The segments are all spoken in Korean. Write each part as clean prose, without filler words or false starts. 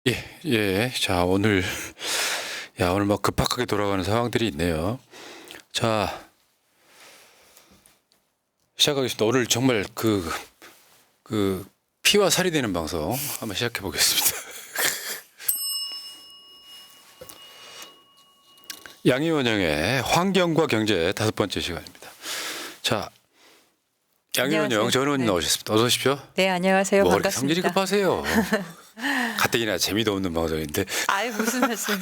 예, 예. 자, 오늘, 오늘 막 급박하게 돌아가는 상황들이 있네요. 자, 시작하겠습니다. 오늘 정말 피와 살이 되는 방송 한번 시작해 보겠습니다. 양희원영의 환경과 경제 5번째 시간입니다. 자, 양희원영 전 의원님 나오셨습니다. 어서 오십시오. 네, 안녕하세요. 뭐 그렇게 반갑습니다. 성질이 급하세요. 가뜩이나 재미도 없는 방송인데. 아유, 무슨 말씀.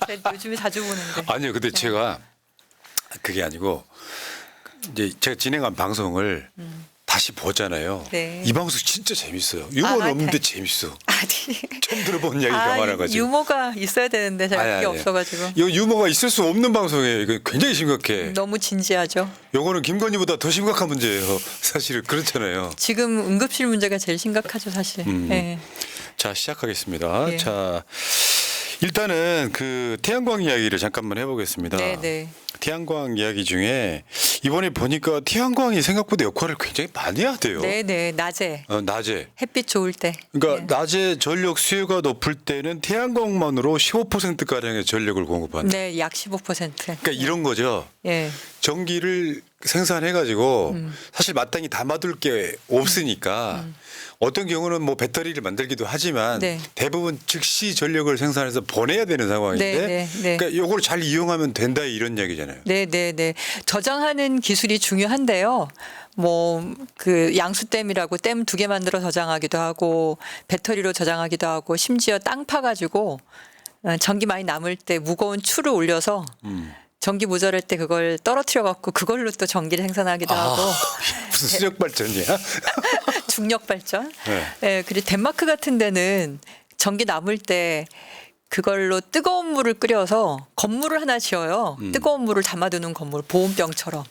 제가 요즘에 자주 보는데. 아니요, 근데 제가 그게 아니고 이제 제가 진행한 방송을 다시 보잖아요. 네. 이 방송 진짜 재밌어요. 유머는 없는데 재밌어. 아니. 처음 들어본 이야기가 많아가지고. 유머가 있어야 되는데 제가 아니, 그게 아니. 없어가지고. 이거 유머가 있을 수 없는 방송이에요. 이거 굉장히 심각해. 너무 진지하죠. 요거는 김건희보다 더 심각한 문제예요. 사실은 그렇잖아요. 지금 응급실 문제가 제일 심각하죠, 사실. 네. 자, 시작하겠습니다. 예. 자, 일단은 그 태양광 이야기를 잠깐만 해보겠습니다. 네, 네. 태양광 이야기 중에 이번에 보니까 태양광이 생각보다 역할을 굉장히 많이 하대요. 네, 네. 낮에 낮에. 햇빛 좋을 때. 그러니까 네. 낮에 전력 수요가 높을 때는 태양광만으로 15%가량의 전력을 공급한다. 네, 약 15%. 그러니까 이런 거죠. 예. 전기를 생산해가지고 사실 마땅히 담아둘 게 없으니까 어떤 경우는 뭐 배터리를 만들기도 하지만 네. 대부분 즉시 전력을 생산해서 보내야 되는 상황인데 네, 네, 네. 그러니까 이걸 잘 이용하면 된다 이런 얘기잖아요. 네, 네, 네. 저장하는 기술이 중요한데요. 뭐 그 양수댐이라고 댐 2개 만들어 저장하기도 하고 배터리로 저장하기도 하고 심지어 땅 파가지고 전기 많이 남을 때 무거운 추를 올려서 전기 모자랄 때 그걸 떨어뜨려 갖고 그걸로 또 전기를 생산하기도 하고 무슨 수력 발전이야? 중력 발전. 네. 네, 그리고 덴마크 같은 데는 전기 남을 때 그걸로 뜨거운 물을 끓여서 건물을 하나 지어요. 뜨거운 물을 담아두는 건물, 보온병처럼.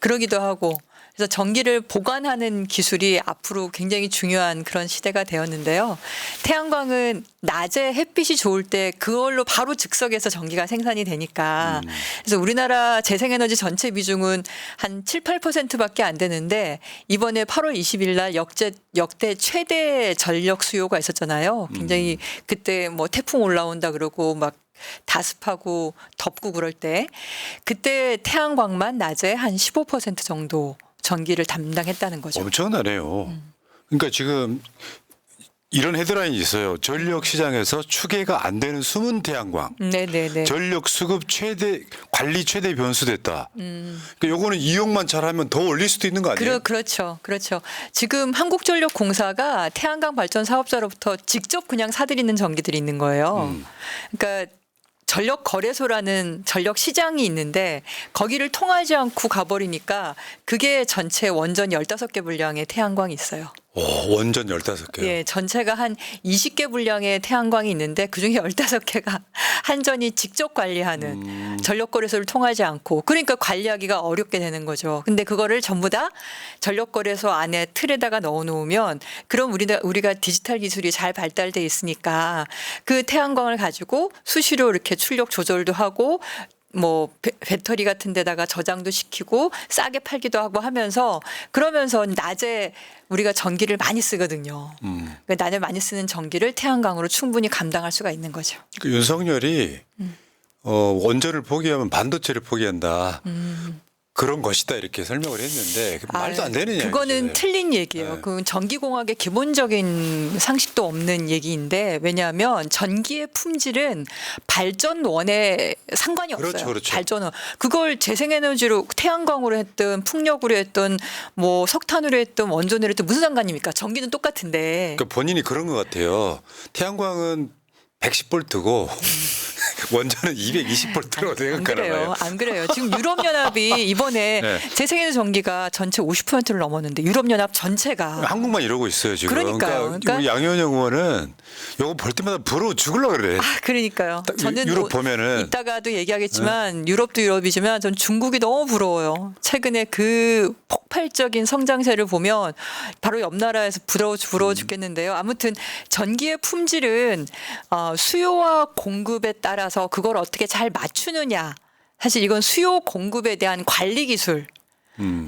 그러기도 하고. 그래서 전기를 보관하는 기술이 앞으로 굉장히 중요한 그런 시대가 되었는데요. 태양광은 낮에 햇빛이 좋을 때 그걸로 바로 즉석에서 전기가 생산이 되니까. 그래서 우리나라 재생에너지 전체 비중은 한 7, 8%밖에 안 되는데 이번에 8월 20일 날 역대 최대 전력 수요가 있었잖아요. 굉장히 그때 뭐 태풍 올라온다 그러고 막 다습하고 덥고 그럴 때 그때 태양광만 낮에 한 15% 정도 전기를 담당했다는 거죠. 엄청나네요. 그러니까 지금 이런 헤드라인이 있어요. 전력 시장에서 추계가 안 되는 숨은 태양광. 네네네. 전력 수급 관리 최대 변수됐다. 그러니까 요거는 이용만 잘하면 더 올릴 수도 있는 거 아니에요? 그렇죠. 그렇죠. 지금 한국전력공사가 태양광 발전 사업자로부터 직접 그냥 사들이는 전기들이 있는 거예요. 그러니까 전력 거래소라는 전력 시장이 있는데 거기를 통하지 않고 가버리니까 그게 전체 원전 15개 분량의 태양광이 있어요. 오, 원전 15개요. 예, 전체가 한 20개 분량의 태양광이 있는데 그중에 15개가 한전이 직접 관리하는 전력거래소를 통하지 않고 그러니까 관리하기가 어렵게 되는 거죠. 근데 그거를 전부 다 전력거래소 안에 틀에다가 넣어 놓으면 그럼 우리가 디지털 기술이 잘 발달돼 있으니까 그 태양광을 가지고 수시로 이렇게 출력 조절도 하고 뭐 배터리 같은 데다가 저장도 시키고 싸게 팔기도 하고 하면서 그러면서 낮에 우리가 전기를 많이 쓰거든요. 그러니까 낮에 많이 쓰는 전기를 태양광으로 충분히 감당할 수가 있는 거죠. 그 윤석열이 원전을 포기하면 반도체를 포기한다. 그런 것이다 이렇게 설명을 했는데 말도 안 되는 얘기죠. 그거는 틀린 얘기예요. 네. 그건 전기공학의 기본적인 상식도 없는 얘기인데 왜냐하면 전기의 품질은 발전원에 상관이 없어요. 그렇죠, 그렇죠. 발전원. 그걸 재생에너지로 태양광으로 했든 풍력으로 했든 뭐 석탄으로 했든 원전으로 했든 무슨 상관입니까? 전기는 똑같은데. 그러니까 본인이 그런 것 같아요. 태양광은 110볼트고 원전은 220볼트라고 안 생각하나 그래요. 봐요. 안 그래요. 지금 유럽연합이 이번에 네. 재생에너지 전기가 전체 50%를 넘었는데 유럽연합 전체가 한국만 이러고 있어요 지금. 그러니까요. 그러니까 우리 양현영 의원은 요거 볼 때마다 부러워 죽으려고 그래. 그러니까요. 딱 저는 유럽 보면은 이따가도 얘기하겠지만 유럽도 유럽이지만 전 중국이 너무 부러워요. 최근에 그 폭발적인 성장세를 보면 바로 옆 나라에서 부러워 죽겠는데요. 아무튼 전기의 품질은 수요와 공급에 따라서 그걸 어떻게 잘 맞추느냐. 사실 이건 수요 공급에 대한 관리 기술.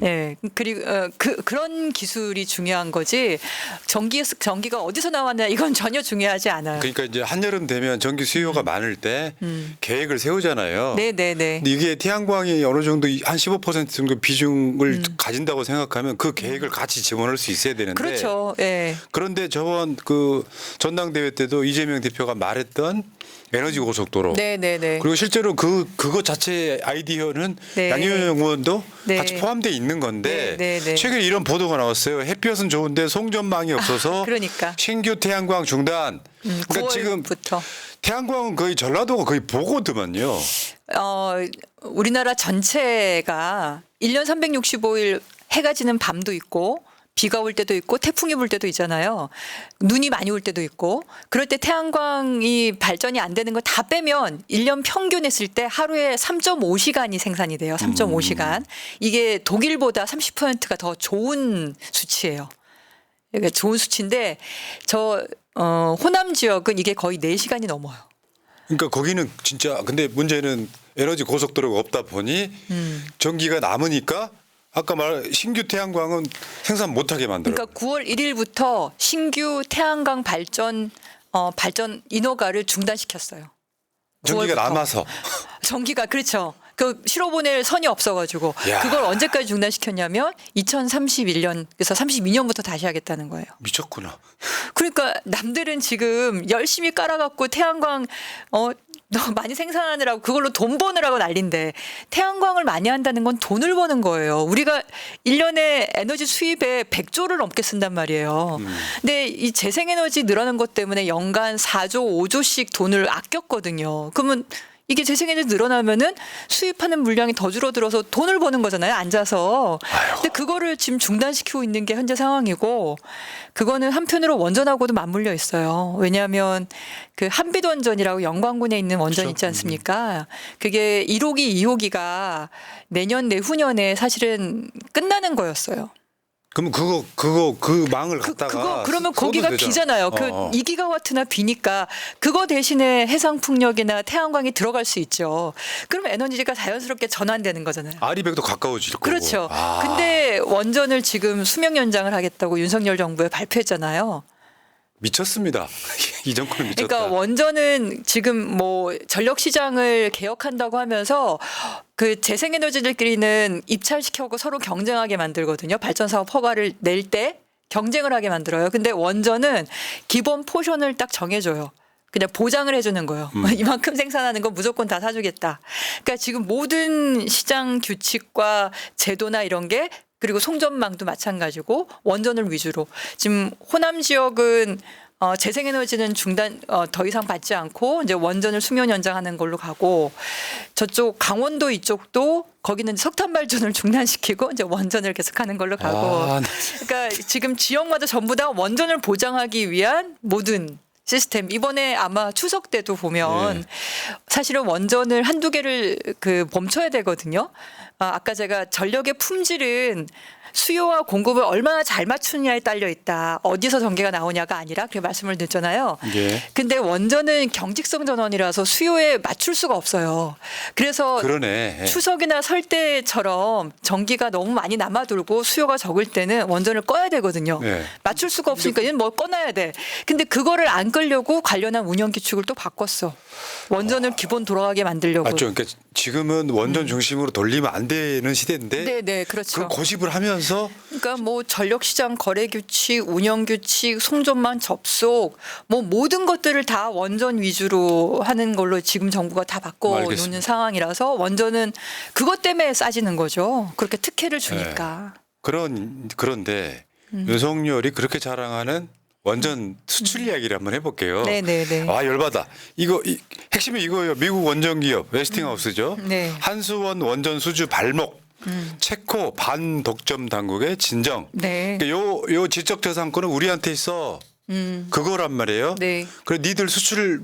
예. 그리고 그런 기술이 중요한 거지. 전기가 어디서 나왔냐 이건 전혀 중요하지 않아요. 그러니까 이제 한여름 되면 전기 수요가 많을 때 계획을 세우잖아요. 네네네. 근데 이게 태양광이 어느 정도 한 15% 정도 비중을 가진다고 생각하면 그 계획을 같이 집어넣을 수 있어야 되는데. 그렇죠. 예. 그런데 저번 그 전당대회 때도 이재명 대표가 말했던 에너지 고속도로. 네네네. 그리고 실제로 그거 자체 아이디어는 네. 양효영 의원도 네. 같이 포함되어 있는 건데 네, 네, 네. 최근에 이런 보도가 나왔어요. 햇볕은 좋은데 송전망이 없어서 그러니까. 신규 태양광 중단. 그러니까 지금 9월부터. 태양광은 거의 전라도가 거의 보고더만요. 우리나라 전체가 1년 365일 해가 지는 밤도 있고 비가 올 때도 있고 태풍이 불 때도 있잖아요. 눈이 많이 올 때도 있고 그럴 때 태양광이 발전이 안 되는 거 다 빼면 1년 평균 했을 때 하루에 3.5시간이 생산이 돼요. 3.5시간. 이게 독일보다 30%가 더 좋은 수치예요. 그러니까 좋은 수치인데 호남 지역은 이게 거의 4시간이 넘어요. 그러니까 거기는 진짜 근데 문제는 에너지 고속도로가 없다 보니 전기가 남으니까 아까 말 신규 태양광은 생산 못하게 만들어요. 그러니까 9월 1일부터 신규 태양광 발전 인허가를 중단시켰어요. 전기가 9월부터. 남아서. 전기가 그렇죠. 그 실어보낼 선이 없어가지고 야. 그걸 언제까지 중단시켰냐면 2031년 그래서 32년부터 다시 하겠다는 거예요. 미쳤구나. 그러니까 남들은 지금 열심히 깔아갖고 태양광 너무 많이 생산하느라고 그걸로 돈 버느라고 난린데 태양광을 많이 한다는 건 돈을 버는 거예요. 우리가 1년에 에너지 수입에 100조를 넘게 쓴단 말이에요. 근데 이 재생에너지 늘어난 것 때문에 연간 4조, 5조씩 돈을 아꼈거든요. 그러면 이게 재생에너지 늘어나면은 수입하는 물량이 더 줄어들어서 돈을 버는 거잖아요. 앉아서. 근데 그거를 지금 중단시키고 있는 게 현재 상황이고 그거는 한편으로 원전하고도 맞물려 있어요. 왜냐하면 그 한빛원전이라고 영광군에 있는 원전 있지 않습니까? 그게 1호기, 2호기가 내년 내후년에 사실은 끝나는 거였어요. 그럼 그 망을 갖다가 그러면 써도 거기가 되잖아. 비잖아요. 그 2기가와트나 비니까 그거 대신에 해상풍력이나 태양광이 들어갈 수 있죠. 그러면 에너지가 자연스럽게 전환되는 거잖아요. 아리백도 가까워질 거고. 그렇죠. 근데 원전을 지금 수명 연장을 하겠다고 윤석열 정부에 발표했잖아요. 미쳤습니다. 이 정권은 미쳤다. 그러니까 원전은 지금 뭐 전력 시장을 개혁한다고 하면서 그 재생에너지들끼리는 입찰시켜고 서로 경쟁하게 만들거든요. 발전 사업 허가를 낼 때 경쟁을 하게 만들어요. 근데 원전은 기본 포션을 딱 정해줘요. 그냥 보장을 해주는 거예요. 이만큼 생산하는 건 무조건 다 사주겠다. 그러니까 지금 모든 시장 규칙과 제도나 이런 게 그리고 송전망도 마찬가지고 원전을 위주로 지금 호남 지역은 재생에너지는 더 이상 받지 않고 이제 원전을 수명 연장하는 걸로 가고 저쪽 강원도 이쪽도 거기는 석탄 발전을 중단시키고 이제 원전을 계속하는 걸로 가고 그러니까 지금 지역마다 전부 다 원전을 보장하기 위한 모든 시스템 이번에 아마 추석 때도 보면 사실은 원전을 한두 개를 멈춰야 되거든요. 아까 제가 전력의 품질은 수요와 공급을 얼마나 잘 맞추느냐에 딸려 있다. 어디서 전기가 나오냐가 아니라 그렇게 말씀을 드렸잖아요. 근데 원전은 경직성 전원이라서 수요에 맞출 수가 없어요. 그래서 그러네. 추석이나 설 때처럼 전기가 너무 많이 남아돌고 수요가 적을 때는 원전을 꺼야 되거든요. 맞출 수가 없으니까 얘는 뭐 꺼놔야 돼. 근데 그거를 안 끌려고 관련한 운영 기축을 또 바꿨어. 원전을 기본 돌아가게 만들려고. 맞죠. 그러니까 지금은 원전 중심으로 돌리면 안 되는 시대인데 네, 그렇죠. 그걸 고집을 하면서 그러니까 뭐 전력시장 거래 규칙, 운영 규칙, 송전망 접속 뭐 모든 것들을 다 원전 위주로 하는 걸로 지금 정부가 다 바꿔놓는 상황이라서 원전은 그것 때문에 싸지는 거죠. 그렇게 특혜를 주니까. 그런데 윤석열이 그렇게 자랑하는 원전 수출 이야기를 한번 해볼게요. 네네네. 아 열받아. 핵심이 이거예요. 미국 원전 기업 웨스팅하우스죠. 네. 한수원 원전 수주 발목. 체코 반독점 당국의 진정. 네. 그러니까 요 지적재산권은 우리한테 있어. 그거란 말이에요. 네. 그래 니들 수출을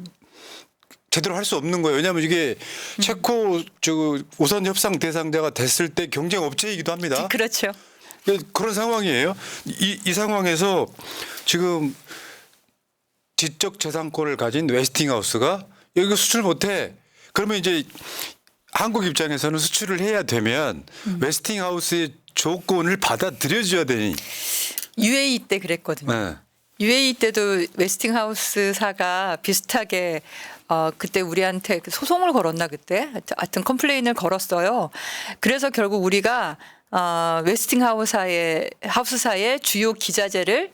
제대로 할 수 없는 거예요. 왜냐하면 이게 체코 우선 협상 대상자가 됐을 때 경쟁 업체이기도 합니다. 그렇죠. 그런 상황이에요. 이 상황에서 지금 지적 재산권을 가진 웨스팅하우스가 여기 수출 못해. 그러면 이제 한국 입장에서는 수출을 해야 되면 웨스팅하우스의 조건을 받아들여줘야 되니. UAE 때 그랬거든요. 네. UAE 때도 웨스팅하우스사가 비슷하게 그때 우리한테 소송을 걸었나 그때 하여튼 컴플레인을 걸었어요. 그래서 결국 우리가 웨스팅하우스사의 주요 기자재를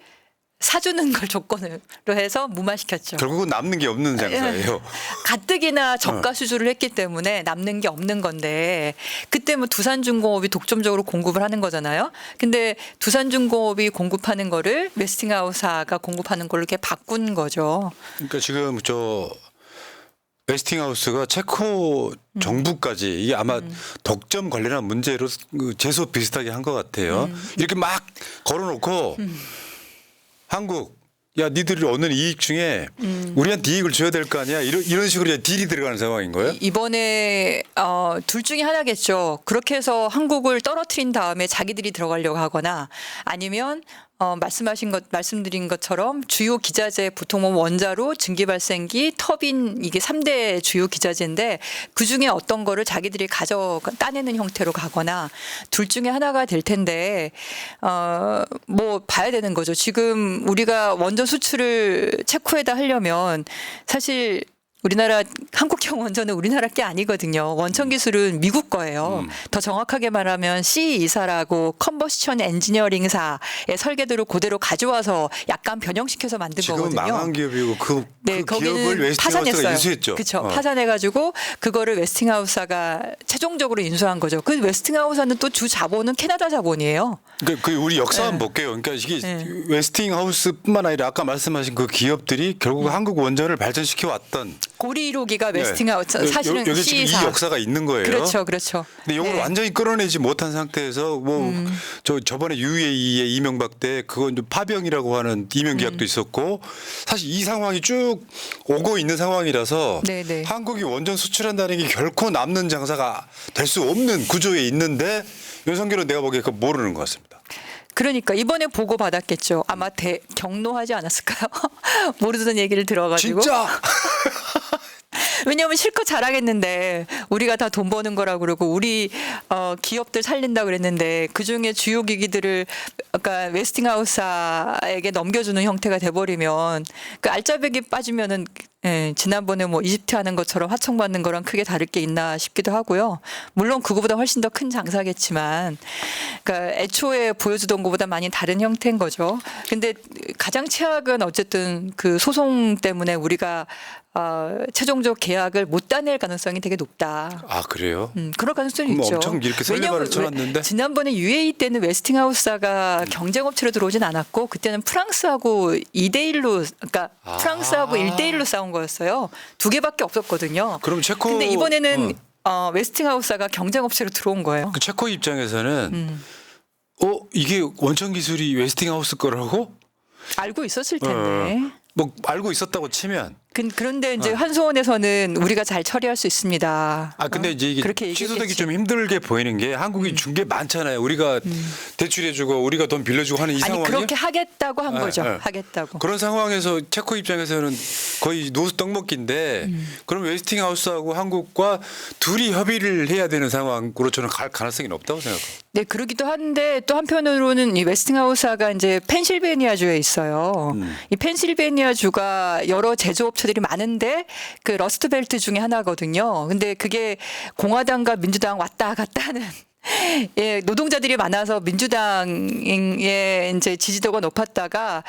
사주는 걸 조건으로 해서 무마시켰죠. 결국은 남는 게 없는 장사예요. 가뜩이나 저가 수주를 했기 때문에 남는 게 없는 건데 그때 뭐 두산중공업이 독점적으로 공급을 하는 거잖아요. 근데 두산중공업이 공급하는 거를 웨스팅하우스사가 공급하는 걸로 이렇게 바꾼 거죠. 그러니까 지금 저 웨스팅하우스가 체코 정부까지 이게 아마 독점 관련한 문제로 제소 비슷하게 한 것 같아요. 이렇게 막 걸어놓고 한국 야 니들이 얻는 이익 중에 우리한테 이익을 줘야 될 거 아니야 이런 식으로 이제 딜이 들어가는 상황인 거예요? 이번에 둘 중에 하나겠죠. 그렇게 해서 한국을 떨어뜨린 다음에 자기들이 들어가려고 하거나 아니면 말씀드린 것처럼 주요 기자재 보통 원자로, 증기발생기, 터빈 이게 3대 주요 기자재인데 그중에 어떤 거를 자기들이 따내는 형태로 가거나 둘 중에 하나가 될 텐데 뭐 봐야 되는 거죠. 지금 우리가 원전 수출을 체코에다 하려면 사실 우리나라 한국형 원전은 우리나라 게 아니거든요. 원천 기술은 미국 거예요. 더 정확하게 말하면 CE사라고 컨버션 엔지니어링사의 설계도를 그대로 가져와서 약간 변형시켜서 만든 지금은 거거든요. 망한 기업이고 그 기업을 거기는 웨스팅하우스가 파산했어요. 인수했죠. 그렇죠. 파산해가지고 그거를 웨스팅하우스가 최종적으로 인수한 거죠. 그 웨스팅하우스는 또 주 자본은 캐나다 자본이에요. 그 우리 역사 한번 볼게요. 그러니까 이게 웨스팅하우스뿐만 아니라 아까 말씀하신 그 기업들이 결국 한국 원전을 발전시켜 왔던 고리로기가 웨스팅하우스 사실은 여기 지금 이 C사. 역사가 있는 거예요. 그렇죠, 그렇죠. 근데 이걸 네. 완전히 끌어내지 못한 상태에서 뭐 저번에 UAE의 이명박 때 그건 좀 파병이라고 하는 이명 계약도 있었고 사실 이 상황이 쭉 오고 있는 상황이라서 네네. 한국이 원전 수출한다는 게 결코 남는 장사가 될 수 없는 구조에 있는데 윤석열은 내가 보기에 그거 모르는 것 같습니다. 그러니까 이번에 보고 받았겠죠. 아마 경로하지 않았을까요? 모르던 얘기를 들어가지고. 진짜 왜냐하면 실컷 자랑했는데 우리가 다 돈 버는 거라고 그러고 우리 기업들 살린다 그랬는데 그중에 주요 기기들을 아까 웨스팅하우스에게 넘겨주는 형태가 돼버리면 그 알짜배기 빠지면은 지난번에 뭐 이집트 하는 것처럼 하청받는 거랑 크게 다를 게 있나 싶기도 하고요. 물론 그거보다 훨씬 더 큰 장사겠지만 그러니까 애초에 보여주던 것보다 많이 다른 형태인 거죠. 근데 가장 최악은 어쨌든 그 소송 때문에 우리가 최종적 계약을 못 따낼 가능성이 되게 높다. 아 그래요? 그럴 가능성이 그럼 있죠. 엄청 이렇게 설레발을 쳐놨는데 지난번에 UAE 때는 웨스팅하우스사가 경쟁업체로 들어오진 않았고 그때는 프랑스하고 2대1로 그러니까 프랑스하고 1대1로 싸운 거였어요. 두 개밖에 없었거든요. 그럼 체코 근데 이번에는 웨스팅하우스사가 경쟁업체로 들어온 거예요. 그 체코 입장에서는 이게 원천 기술이 웨스팅하우스 거라고? 알고 있었을 텐데. 뭐 알고 있었다고 치면 그런데 이제 한소원에서는 우리가 잘 처리할 수 있습니다. 아 근데 이제 이게 그렇게 취소되기 얘기했겠지. 좀 힘들게 보이는 게 한국이 준 게 많잖아요. 우리가 대출해주고 우리가 돈 빌려주고 하는 이 아니 상황이 그렇게 하겠다고 한 거죠. 네. 하겠다고. 그런 상황에서 체코 입장에서는 거의 노수 떡먹기인데 그럼 웨스팅하우스하고 한국과 둘이 협의를 해야 되는 상황으로 저는 갈 가능성이 없다고 생각해요. 네, 그러기도 한데 또 한편으로는 이 웨스팅하우스가 이제 펜실베니아주에 있어요. 이 펜실베니아주가 여러 제조업체들이 많은데 그 러스트벨트 중에 하나거든요. 근데 그게 공화당과 민주당 왔다 갔다 하는 노동자들이 많아서 민주당의 이제 지지도가 높았다가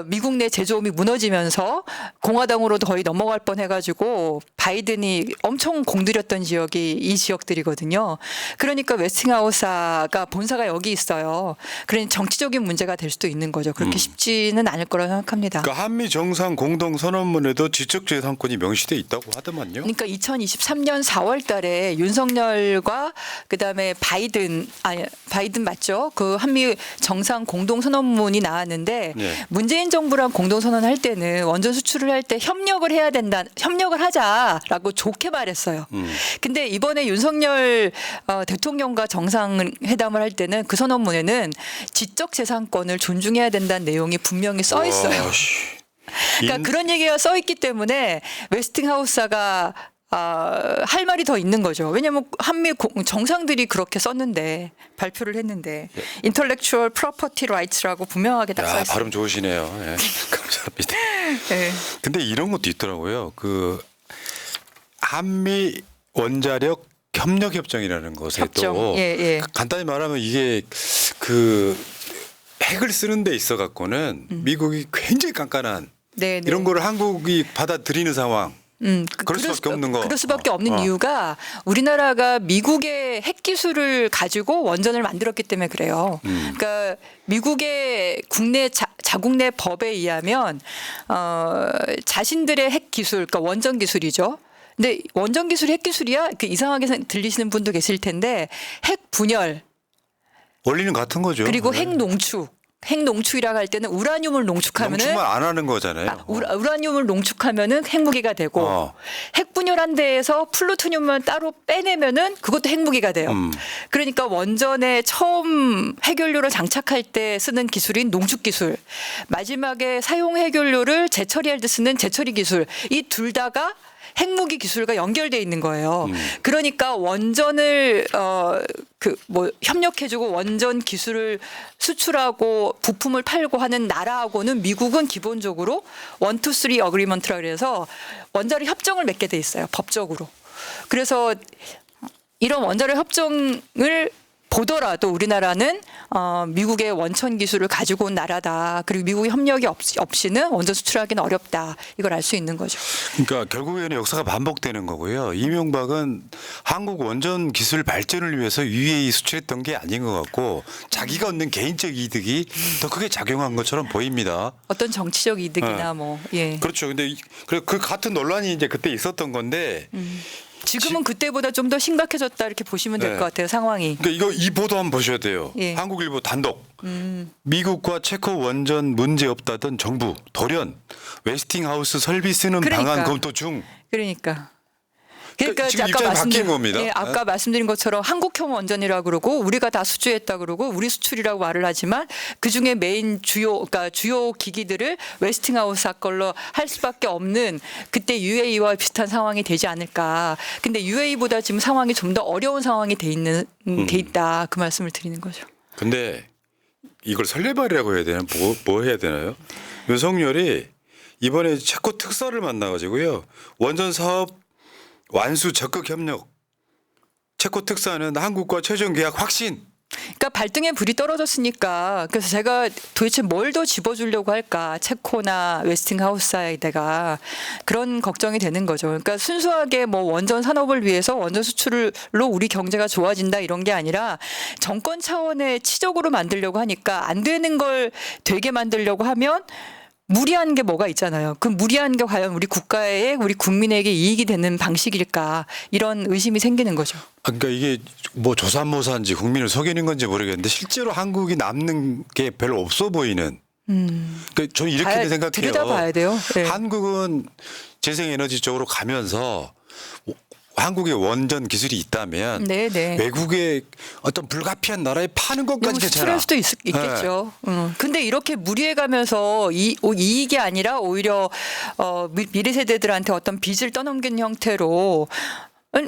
미국 내 제조업이 무너지면서 공화당으로 거의 넘어갈 뻔해가지고 바이든이 엄청 공들였던 지역이 이 지역들이거든요. 그러니까 웨스팅하우스가 본사가 여기 있어요. 그러니 정치적인 문제가 될 수도 있는 거죠. 그렇게 쉽지는 않을 거라고 생각합니다. 그러니까 한미 정상 공동 선언문에도 지적재산권이 명시돼 있다고 하더만요. 그러니까 2023년 4월달에 윤석열과 그다음에 바이든 맞죠? 그 한미 정상 공동 선언문이 나왔는데 네. 문재인 정부랑 공동 선언할 때는 원전 수출을 할 때 협력을 하자라고 좋게 말했어요. 근데 이번에 윤석열 대통령과 정상회담을 할 때는 그 선언문에는 지적 재산권을 존중해야 된다는 내용이 분명히 써 있어요. 와, 씨. 그러니까 그런 얘기가 써 있기 때문에 웨스팅하우스가 할 말이 더 있는 거죠. 왜냐하면 한미 정상들이 그렇게 썼는데 발표를 했는데 intellectual property rights라고 분명하게 딱 써 있어요. 발음 좋으시네요. 예. 감사합니다. 네. 근데 이런 것도 있더라고요. 그 한미 원자력 협력 협정이라는 것에도 협정. 예. 간단히 말하면 이게 그 핵을 쓰는 데 있어 갖고는 미국이 굉장히 깐깐한 네. 이런 거를 한국이 받아들이는 상황. 그럴 수밖에 없는 거. 그럴 수밖에 없는 이유가 우리나라가 미국의 핵 기술을 가지고 원전을 만들었기 때문에 그래요. 그러니까 미국의 국내 자국 내 법에 의하면 자신들의 핵 기술, 그러니까 원전 기술이죠. 근데 원전 기술이 핵 기술이야? 이상하게 들리시는 분도 계실 텐데 핵 분열 원리는 같은 거죠. 그리고 네. 핵 농축. 핵 농축이라고 할 때는 우라늄을 농축하면은 농축만 안 하는 거잖아요. 우라늄을 농축하면은 핵무기가 되고 핵 분열한 데에서 플루토늄을 따로 빼내면은 그것도 핵무기가 돼요. 그러니까 원전에 처음 핵연료를 장착할 때 쓰는 기술인 농축 기술, 마지막에 사용 핵연료를 재처리할 때 쓰는 재처리 기술, 이 둘 다가 핵무기 기술과 연결돼 있는 거예요. 그러니까 원전을 협력해주고 원전 기술을 수출하고 부품을 팔고 하는 나라하고는 미국은 기본적으로 1, 2, 3 어그리먼트라 그래서 원자력 협정을 맺게 돼 있어요. 법적으로. 그래서 이런 원자력 협정을 보더라도 우리나라는 미국의 원천 기술을 가지고 온 나라다. 그리고 미국의 협력이 없이는 원전 수출하기는 어렵다. 이걸 알 수 있는 거죠. 그러니까 결국에는 역사가 반복되는 거고요. 이명박은 한국 원전 기술 발전을 위해서 UAE 수출했던 게 아닌 것 같고 자기가 얻는 개인적 이득이 더 크게 작용한 것처럼 보입니다. 어떤 정치적 이득이나 예. 그렇죠. 근데 그 같은 논란이 이제 그때 있었던 건데 지금은 그때보다 좀 더 심각해졌다 이렇게 보시면 될 것 같아요. 상황이. 그러니까 이 보도 한번 보셔야 돼요. 예. 한국일보 단독. 미국과 체코 원전 문제 없다던 정부 돌연 웨스팅하우스 설비 쓰는 방안 검토 중. 그러니까 지금 입장이 바뀐 겁니다. 아까 말씀드린 것처럼 한국형 원전이라고 그러고 우리가 다 수주했다 그러고 우리 수출이라고 말을 하지만 그중에 메인 그러니까 주요 기기들을 웨스팅하우스 걸로 할 수밖에 없는 그때 UAE와 비슷한 상황이 되지 않을까. 근데 UAE보다 지금 상황이 좀 더 어려운 상황이 돼 있다. 그 말씀을 드리는 거죠. 근데 이걸 설레발이라고 해야 되나? 뭐 해야 되나요? 윤석열이 이번에 체코 특사를 만나가지고요. 원전 사업 완수 적극 협력. 체코 특사는 한국과 최종 계약 확신. 그러니까 발등에 불이 떨어졌으니까 그래서 제가 도대체 뭘 더 집어주려고 할까 체코나 웨스팅하우스에다가 그런 걱정이 되는 거죠. 그러니까 순수하게 원전 산업을 위해서 원전 수출로 우리 경제가 좋아진다 이런 게 아니라 정권 차원의 치적으로 만들려고 하니까 안 되는 걸 되게 만들려고 하면 무리한 게 뭐가 있잖아요. 그 무리한 게 과연 우리 국가에 우리 국민에게 이익이 되는 방식일까 이런 의심이 생기는 거죠. 그러니까 이게 조삼모사인지 국민을 속이는 건지 모르겠는데 실제로 한국이 남는 게 별로 없어 보이는. 그러니까 저는 이렇게 생각해요. 들여다봐야 돼요. 네. 한국은 재생에너지 쪽으로 가면서 한국의 원전 기술이 있다면 외국의 어떤 불가피한 나라에 파는 것까지 괜찮아. 수출할 수도 있겠죠. 근데 이렇게 무리해가면서 이익이 아니라 오히려 미래 세대들한테 어떤 빚을 떠넘긴 형태로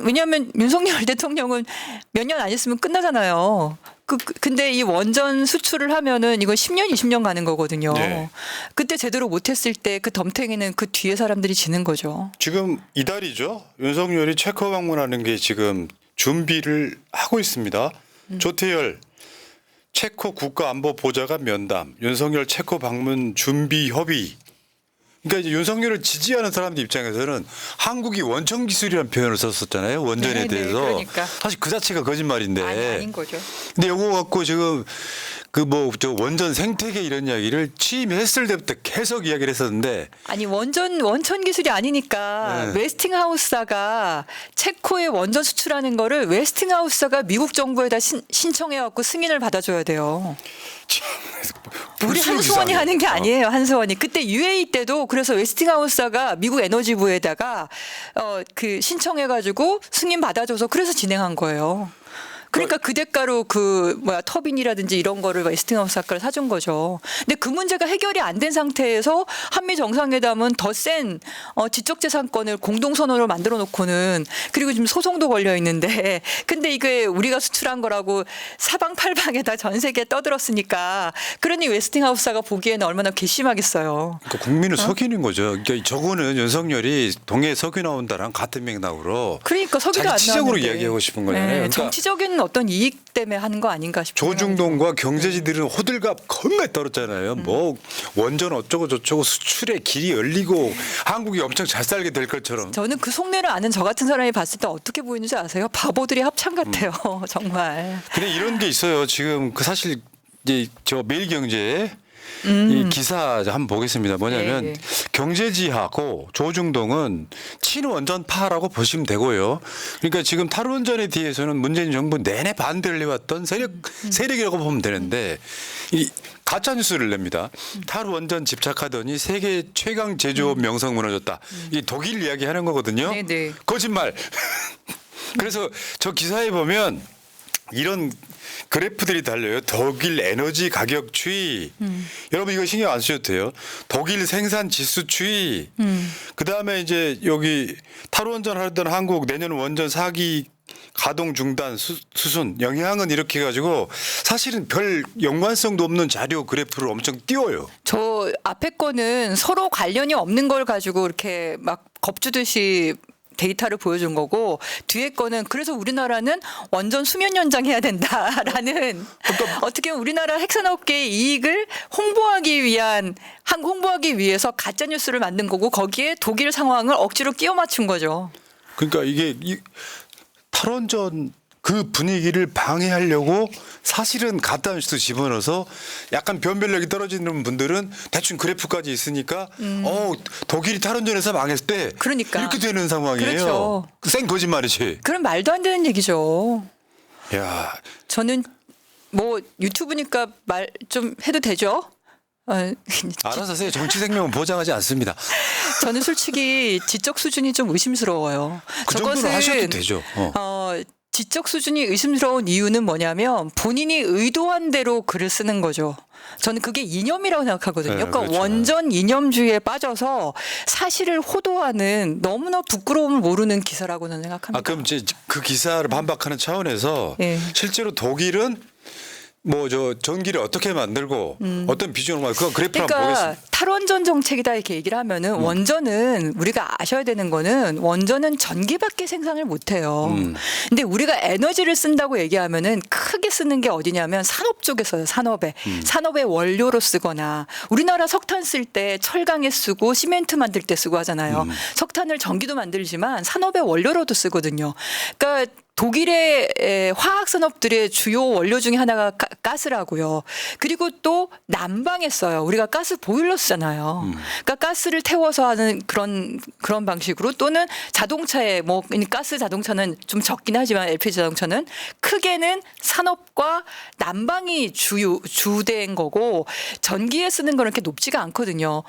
왜냐하면 윤석열 대통령은 몇 년 안 있으면 끝나잖아요. 근데 이 원전 수출을 하면은 이건 10년, 20년 가는 거거든요. 네. 그때 제대로 못했을 때 그 덤탱이는 그 뒤에 사람들이 지는 거죠. 지금 이달이죠. 윤석열이 체코 방문하는 게 지금 준비를 하고 있습니다. 조태열 체코 국가안보보좌관 면담, 윤석열 체코 방문 준비 협의. 그러니까 이제 윤석열을 지지하는 사람들 입장에서는 한국이 원천 기술이라는 표현을 썼었잖아요. 원전에 대해서. 그러니까. 사실 그 자체가 거짓말인데. 아닌 거죠. 근데 요거 갖고 지금 저 원전 생태계 이런 이야기를 취임했을 때부터 계속 이야기를 했었는데. 아니 원천 기술이 아니니까 웨스팅하우스가 체코에 원전 수출하는 거를 웨스팅하우스가 미국 정부에다 신청해갖고 승인을 받아줘야 돼요. 우리 한수원이 하는 게 아니에요. 한수원이 그때 UAE 때도 그래서 웨스팅하우스가 미국 에너지부에다가 그 신청해가지고 승인 받아줘서 그래서 진행한 거예요. 그러니까 그 대가로 그 뭐야 터빈이라든지 이런 거를 웨스팅하우스 아까를 사준 거죠. 근데 그 문제가 해결이 안 된 상태에서 한미 정상회담은 더 센 지적재산권을 공동선언으로 만들어 놓고는 그리고 지금 소송도 걸려 있는데 근데 이게 우리가 수출한 거라고 사방팔방에다 전 세계에 떠들었으니까 그러니 웨스팅하우스가 보기에는 얼마나 괘씸하겠어요. 그러니까 국민을 속이는 거죠. 그러니까 저거는 윤석열이 동해 석유 나온다랑 같은 맥락으로 그러니까 석유도 안 정치적으로 나왔는데. 이야기하고 싶은 거잖아요. 네, 그러니까 정치적인 어떤 이익 때문에 하는 거 아닌가 싶어요. 조중동과 경제지들은 호들갑 겁나 떨었잖아요. 뭐 원전 어쩌고 저쩌고 수출의 길이 열리고 한국이 엄청 잘 살게 될 것처럼. 저는 그 속내를 아는 저 같은 사람이 봤을 때 어떻게 보이는지 아세요? 바보들이 합창 같아요. 정말. 근데 이런 게 있어요. 지금 그 사실 이제 저 매일경제 이 기사 한번 보겠습니다. 뭐냐면 네, 네. 경제지하고 조중동은 친원전파라고 보시면 되고요. 그러니까 지금 탈원전에 대해서는 문재인 정부 내내 반대를 해왔던 세력이라고 보면 되는데 이 가짜 뉴스를 냅니다. 탈원전 집착하더니 세계 최강 제조업 명성 무너졌다. 이 독일 이야기하는 거거든요. 네, 네. 거짓말. 그래서 저 기사에 보면 이런 그래프들이 달려요. 독일 에너지 가격 추이. 여러분 이거 신경 안 쓰셔도 돼요. 독일 생산 지수 추이. 그다음에 이제 여기 탈원전 하던 한국 내년 원전 4기 가동 중단 수순 영향은 이렇게 해가지고 사실은 별 연관성도 없는 자료 그래프를 엄청 띄워요. 저 앞에 거는 서로 관련이 없는 걸 가지고 이렇게 막 겁주듯이 데이터를 보여준 거고 뒤에 거는 그래서 우리나라는 원전 수면 연장해야 된다라는 어떻게 보면 우리나라 핵산업계의 이익을 홍보하기 위해서 가짜 뉴스를 만든 거고 거기에 독일 상황을 억지로 끼워 맞춘 거죠. 그러니까 이게 탈원전 그 분위기를 방해하려고 사실은 가짜 뉴스 집어넣어서 약간 변별력이 떨어지는 분들은 대충 그래프까지 있으니까 독일이 탈원전에서 망했을 때 그러니까. 이렇게 되는 상황이에요. 그렇죠. 생 거짓말이지. 그럼 말도 안 되는 얘기죠. 야, 저는 뭐 유튜브니까 말 좀 해도 되죠? 알아서 하세요. 정치 생명은 보장하지 않습니다. 저는 솔직히 지적 수준이 좀 의심스러워요. 그 정도는 하셔도 되죠. 지적 수준이 의심스러운 이유는 뭐냐면 본인이 의도한 대로 글을 쓰는 거죠. 저는 그게 이념이라고 생각하거든요. 네, 그러니까 그렇죠. 원전 이념주의에 빠져서 사실을 호도하는 너무나 부끄러움을 모르는 기사라고 저는 생각합니다. 그럼 이제 그 기사를 반박하는 차원에서 네. 실제로 독일은 뭐 저 전기를 어떻게 만들고 어떤 비중으로 그거 그래프 한번 그러니까 보겠습니다. 탈원전 정책이다 이렇게 얘기를 하면은 원전은 우리가 아셔야 되는 거는 원전은 전기밖에 생산을 못 해요. 근데 우리가 에너지를 쓴다고 얘기하면은 크게 쓰는 게 어디냐면 산업 쪽에 써요. 산업의 원료로 쓰거나 우리나라 석탄 쓸 때 철강에 쓰고 시멘트 만들 때 쓰고 하잖아요. 석탄을 전기도 만들지만 산업의 원료로도 쓰거든요. 그러니까 독일의 화학 산업들의 주요 원료 중에 하나가 가스라고요. 그리고 또 난방에 써요. 우리가 가스 보일러 쓰잖아요. 그러니까 가스를 태워서 하는 그런 방식으로 또는 자동차에 뭐 가스 자동차는 좀 적긴 하지만 LPG 자동차는 크게는 산업과 난방이 주된 거고 전기에 쓰는 거는 이렇게 높지가 않거든요.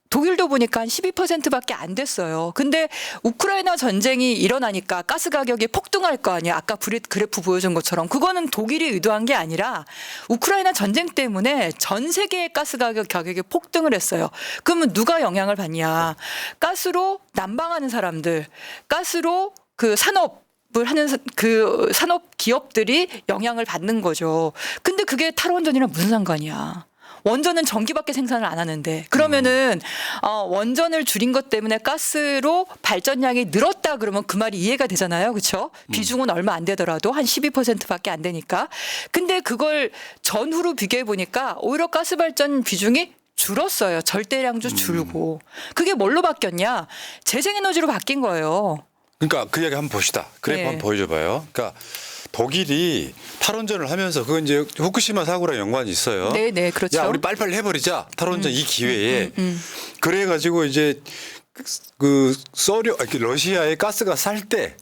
독일도 보니까 한 12%밖에 안 됐어요. 근데 우크라이나 전쟁이 일어나니까 가스 가격이 폭등할 거 아니야. 아까 그래프 보여준 것처럼. 그거는 독일이 의도한 게 아니라 우크라이나 전쟁 때문에 전 세계의 가스 가격이 폭등을 했어요. 그러면 누가 영향을 받냐. 가스로 난방하는 사람들, 가스로 그 산업을 하는 그 산업 기업들이 영향을 받는 거죠. 근데 그게 탈원전이랑 무슨 상관이야. 원전은 전기밖에 생산을 안 하는데 그러면은 원전을 줄인 것 때문에 가스로 발전량이 늘었다 그러면 그 말이 이해가 되잖아요. 그렇죠? 비중은 얼마 안 되더라도 한 12%밖에 안 되니까. 근데 그걸 전후로 비교해 보니까 오히려 가스 발전 비중이 줄었어요. 절대량도 줄고. 그게 뭘로 바뀌었냐? 재생에너지로 바뀐 거예요. 그러니까 그 이야기 한번 봅시다. 그래프 네. 한번 보여줘봐요. 그러니까 독일이 탈원전을 하면서 그건 이제 후쿠시마 사고랑 연관이 있어요. 네, 그렇죠. 야, 우리 빨리빨리 해버리자. 탈원전 이 기회에. 그래가지고 이제 러시아의 가스가 쌀 때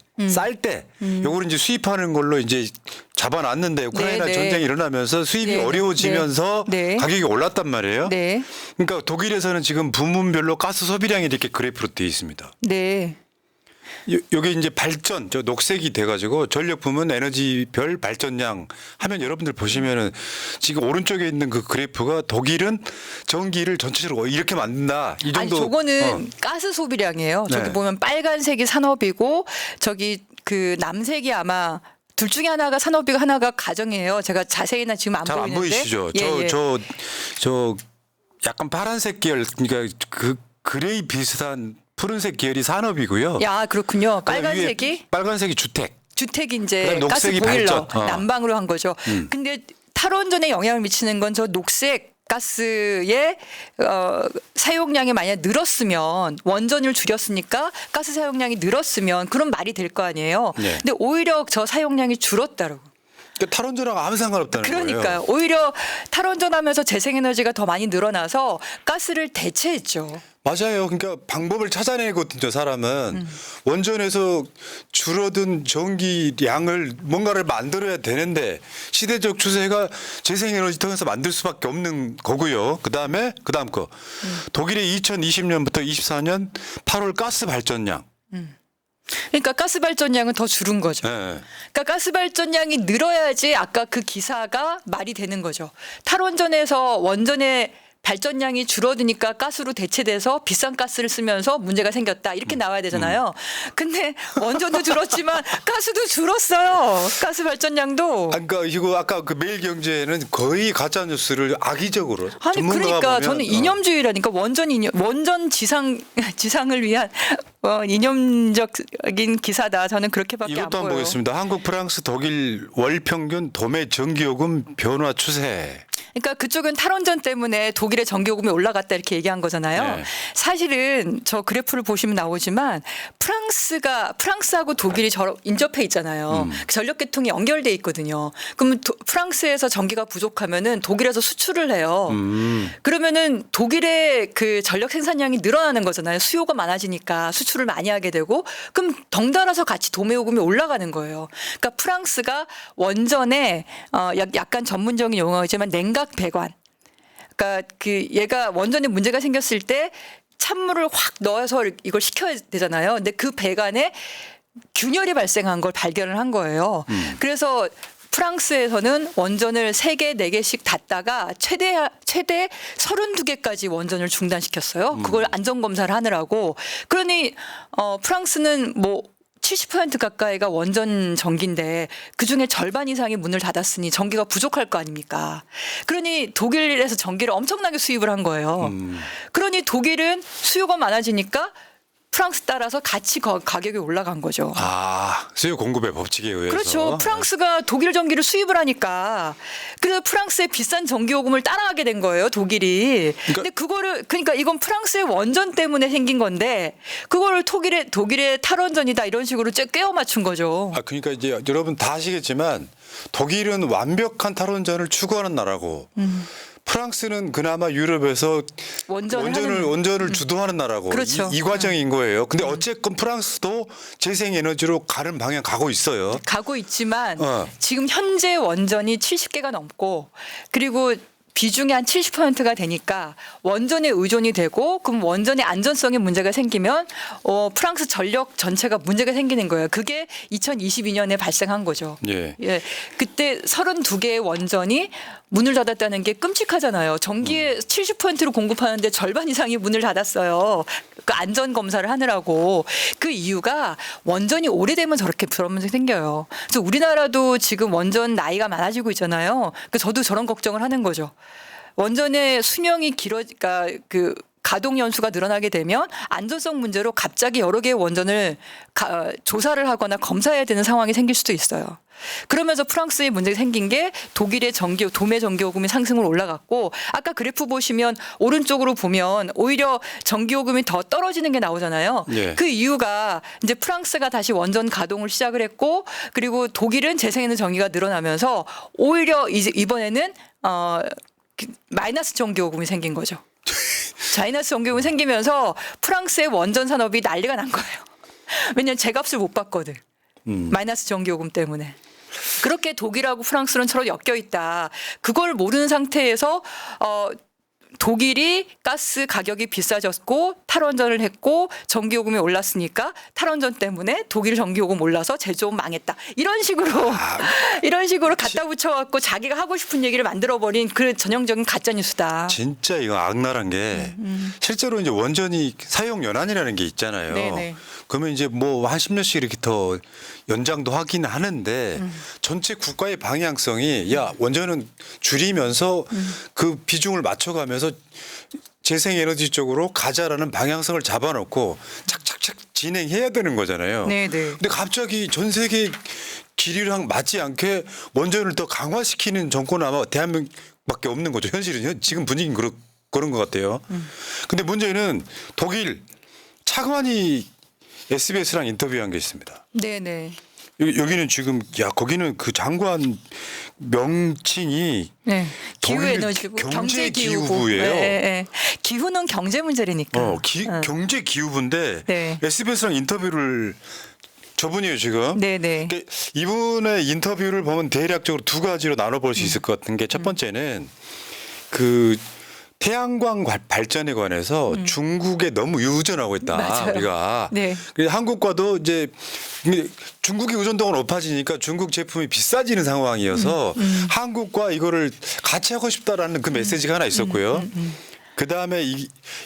요거를 이제 수입하는 걸로 이제 잡아놨는데 우크라이나 네, 네. 전쟁이 일어나면서 수입이 네, 어려워지면서 네. 가격이 올랐단 말이에요. 네. 그러니까 독일에서는 지금 부문별로 가스 소비량이 이렇게 그래프로 되어 있습니다. 네. 요게 이제 발전, 저 녹색이 돼가지고 전력 부문 에너지별 발전량 하면 여러분들 보시면은 지금 오른쪽에 있는 그 그래프가 독일은 전기를 전체적으로 이렇게 만든다. 이 아니 정도. 저거는 가스 소비량이에요. 저기 네. 보면 빨간색이 산업이고 저기 그 남색이 아마 둘 중에 하나가 산업이고 하나가 가정이에요. 제가 자세히는 지금 안 잘 안 보이는데. 보이시죠? 예, 예. 저 약간 파란색 계열, 그러니까 그 그레이 비슷한 푸른색 계열이 산업이고요. 야 그렇군요. 그다음 위에 빨간색이 빨간색이 주택. 주택이 이제 그다음 가스 녹색이 보일러 발전. 난방으로 한 거죠. 근데 탈원전에 영향을 미치는 건 저 녹색 가스의 사용량이 만약 늘었으면 원전을 줄였으니까 가스 사용량이 늘었으면 그런 말이 될 거 아니에요. 네. 근데 오히려 저 사용량이 줄었다고. 그러니까 탈원전하고 아무 상관없다는 거예요. 그러니까요. 오히려 탈원전하면서 재생에너지가 더 많이 늘어나서 가스를 대체했죠. 맞아요. 그러니까 방법을 찾아내거든요. 사람은 원전에서 줄어든 전기량을 뭔가를 만들어야 되는데 시대적 추세가 재생에너지 통해서 만들 수밖에 없는 거고요. 그다음 거 독일의 2020년부터 24년 8월 가스 발전량. 그러니까 가스 발전량은 더 줄은 거죠. 네. 그러니까 가스 발전량이 늘어야지 아까 그 기사가 말이 되는 거죠. 탈원전에서 원전의 발전량이 줄어드니까 가스로 대체돼서 비싼 가스를 쓰면서 문제가 생겼다. 이렇게 나와야 되잖아요. 근데 원전도 줄었지만 가스도 줄었어요. 가스 발전량도. 그러니까 이거 아까 그 매일경제는 거의 가짜 뉴스를 악의적으로 아니 전문가가 그러니까 보면, 저는 이념주의라니까 원전 지상을 위한 이념적인 기사다. 저는 그렇게밖에 안 이것도 보여요. 한번 보겠습니다. 한국, 프랑스, 독일 월 평균 도매 전기요금 변화 추세. 그러니까 그쪽은 탈원전 때문에 독일의 전기요금이 올라갔다 이렇게 얘기한 거잖아요. 네. 사실은 저 그래프를 보시면 나오지만 프랑스하고 독일이 인접해 있잖아요. 전력계통이 연결돼 있거든요. 그러면 프랑스에서 전기가 부족하면은 독일에서 수출을 해요. 그러면은 독일의 그 전력 생산량이 늘어나는 거잖아요. 수요가 많아지니까 수출을 많이 하게 되고 그럼 덩달아서 같이 도매요금이 올라가는 거예요. 그러니까 프랑스가 원전에 약간 전문적인 용어이지만 냉각 배관. 그러니까 그 얘가 원전에 문제가 생겼을 때 찬물을 확 넣어서 이걸 식혀야 되잖아요. 근데 그 배관에 균열이 발생한 걸 발견을 한 거예요. 그래서 프랑스에서는 원전을 3개, 4개씩 닫다가 최대 32개까지 원전을 중단시켰어요. 그걸 안전검사를 하느라고. 그러니 프랑스는 뭐 70% 가까이가 원전 전기인데 그중에 절반 이상이 문을 닫았으니 전기가 부족할 거 아닙니까? 그러니 독일에서 전기를 엄청나게 수입을 한 거예요. 그러니 독일은 수요가 많아지니까 프랑스 따라서 같이 가격이 올라간 거죠. 수요 공급의 법칙에 의해서. 그렇죠. 프랑스가 독일 전기를 수입을 하니까 그래서 프랑스의 비싼 전기요금을 따라가게 된 거예요. 독일이. 근데 그러니까 이건 프랑스의 원전 때문에 생긴 건데 그거를 독일의 탈원전이다 이런 식으로 꿰어 맞춘 거죠. 그러니까 이제 여러분 다 아시겠지만 독일은 완벽한 탈원전을 추구하는 나라고. 프랑스는 그나마 유럽에서 원전을 주도하는 나라고. 그렇죠. 이 과정인 거예요. 근데 어쨌건 프랑스도 재생에너지로 가는 방향 가고 있어요. 가고 있지만 지금 현재 원전이 70개가 넘고 그리고 비중이 한 70%가 되니까 원전에 의존이 되고 그럼 원전의 안전성에 문제가 생기면 프랑스 전력 전체가 문제가 생기는 거예요. 그게 2022년에 발생한 거죠. 예. 그때 32개의 원전이 문을 닫았다는 게 끔찍하잖아요. 전기의 70%를 공급하는데 절반 이상이 문을 닫았어요. 그 안전 검사를 하느라고. 그 이유가 원전이 오래되면 저렇게 그런 문제 생겨요. 그래서 우리나라도 지금 원전 나이가 많아지고 있잖아요. 저도 저런 걱정을 하는 거죠. 원전의 수명이 그러니까 그 가동 연수가 늘어나게 되면 안전성 문제로 갑자기 여러 개의 원전을 조사를 하거나 검사해야 되는 상황이 생길 수도 있어요. 그러면서 프랑스에 문제가 생긴 게 독일의 도매 전기요금이 상승으로 올라갔고 아까 그래프 보시면 오른쪽으로 보면 오히려 전기요금이 더 떨어지는 게 나오잖아요. 예. 그 이유가 이제 프랑스가 다시 원전 가동을 시작을 했고 그리고 독일은 재생에너지 전기가 늘어나면서 오히려 이번에는 마이너스 전기요금이 생긴 거죠. 마이너스 전기요금이 생기면서 프랑스의 원전 산업이 난리가 난 거예요. 왜냐하면 제값을 못 받거든. 마이너스 전기요금 때문에. 그렇게 독일하고 프랑스는 서로 엮여 있다. 그걸 모르는 상태에서 독일이 가스 가격이 비싸졌고 탈원전을 했고 전기요금이 올랐으니까 탈원전 때문에 독일 전기요금 올라서 제조업 망했다. 이런 식으로 갖다 붙여갖고 자기가 하고 싶은 얘기를 만들어버린 그 전형적인 가짜 뉴스다. 진짜 이거 악랄한 게 실제로 이제 원전이 사용 연한이라는 게 있잖아요. 네네. 그러면 이제 뭐 한 10년씩 이렇게 더 연장도 하긴 하는데 전체 국가의 방향성이 야 원전은 줄이면서 그 비중을 맞춰가면서 재생에너지 쪽으로 가자라는 방향성을 잡아놓고 착착착 진행해야 되는 거잖아요. 네네. 근데 갑자기 전 세계 기류랑 맞지 않게 원전을 더 강화시키는 정권은 아마 대한민국밖에 없는 거죠. 현실은 지금 분위기는 그런 것 같아요. 근데 문제는 독일 차관이 SBS랑 인터뷰한 게 있습니다. 네네. 여기는 지금 야 거기는 그 장관 명칭이 네. 독일 기후에너지부, 경제기후부. 경제기후부예요. 네, 네. 기후는 경제 문제라니까. 경제기후부인데 네. SBS랑 인터뷰를 저분이에요 지금. 네네. 그러니까 이분의 인터뷰를 보면 대략적으로 두 가지로 나눠볼 수 있을 것 같은 게 첫 번째는 그 태양광 발전에 관해서 중국에 너무 의존하고 있다. 맞아요. 우리가. 네. 그래서 한국과도 이제 중국의 의존도가 높아지니까 중국 제품이 비싸지는 상황이어서 한국과 이거를 같이 하고 싶다라는 그 메시지가 하나 있었고요. 그 다음에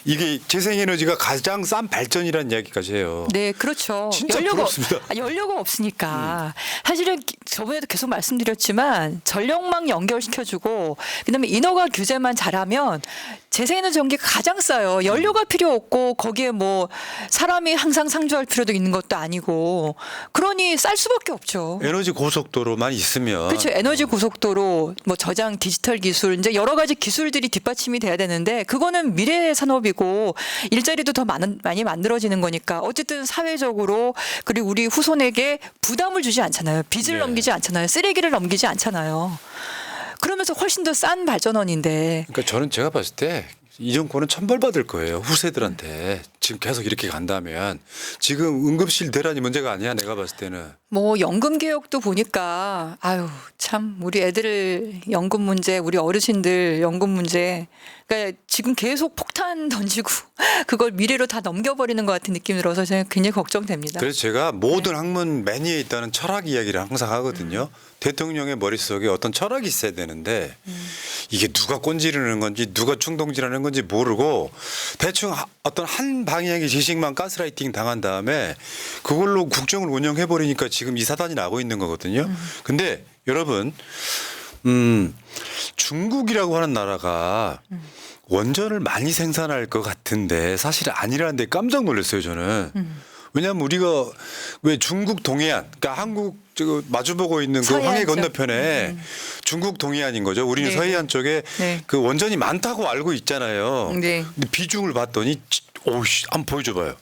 이게 재생에너지가 가장 싼 발전이라는 이야기까지 해요. 네, 그렇죠. 진짜 부럽습니다. 연료가 없으니까. 사실은 저번에도 계속 말씀드렸지만 전력망 연결시켜주고 그다음에 인허가 규제만 잘하면 재생에너지 전기가 가장 싸요. 연료가 필요 없고 거기에 뭐 사람이 항상 상주할 필요도 있는 것도 아니고 그러니 쌀 수밖에 없죠. 에너지 고속도로만 있으면 그렇죠. 에너지 고속도로, 뭐 저장 디지털 기술, 이제 여러 가지 기술들이 뒷받침이 돼야 되는데 그거는 미래의 산업이고 일자리도 더 많이 만들어지는 거니까 어쨌든 사회적으로 그리고 우리 후손에게 부담을 주지 않잖아요. 빚을 네. 넘기지 않잖아요. 쓰레기를 넘기지 않잖아요. 그러면서 훨씬 더 싼 발전원인데. 그러니까 저는 제가 봤을 때 이 정권은 천벌받을 거예요. 후세들한테. 지금 계속 이렇게 간다면 지금 응급실 대란이 문제가 아니야. 내가 봤을 때는. 뭐 연금 개혁도 보니까 아유 참 우리 애들 연금 문제, 우리 어르신들 연금 문제, 그러니까 지금 계속 폭탄 던지고 그걸 미래로 다 넘겨버리는 것 같은 느낌이 들어서 저는 굉장히 걱정됩니다. 그래서 제가 모든 학문 매니에 있다는 철학 이야기를 항상 하거든요. 대통령의 머릿속에 어떤 철학이 있어야 되는데 이게 누가 꼰지르는 건지 누가 충동질하는 건지 모르고 대충 어떤 한 방향의 지식만 가스라이팅 당한 다음에 그걸로 국정을 운영해버리니까 지금 이 사단이 나고 있는 거거든요. 근데 여러분 중국이라고 하는 나라가 원전을 많이 생산할 것 같은데 사실 아니라는 데 깜짝 놀랐어요 저는. 왜냐하면 우리가 왜 중국 동해안, 그러니까 한국 마주보고 있는 그 황해 서해안쪽. 건너편에 중국 동해안인 거죠. 우리는 네. 서해안 쪽에 네. 그 원전이 많다고 알고 있잖아요. 네. 근데 비중을 봤더니 오씨 한번 보여줘봐요.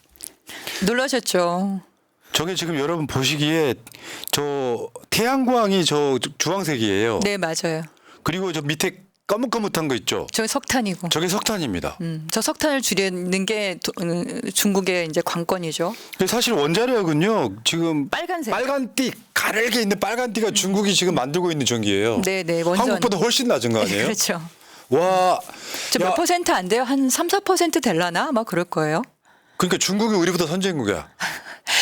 놀라셨죠. 저게 지금 여러분 보시기에 저 태양광이 저 주황색이에요. 네 맞아요. 그리고 저 밑에 까뭇까뭇한 거 있죠. 저 석탄이고. 저게 석탄입니다. 저 석탄을 줄이는 게 중국의 이제 관건이죠. 사실 원자력은요 지금 빨간색. 빨간 띠 가늘게 있는 빨간 띠가 중국이 지금 만들고 있는 전기예요. 네네 원전. 한국보다 훨씬 낮은 거 아니에요? 그렇죠. 와, 저 몇 퍼센트 안 돼요? 한 3, 4% 될라나? 아마 그럴 거예요. 그러니까 중국이 우리보다 선진국이야.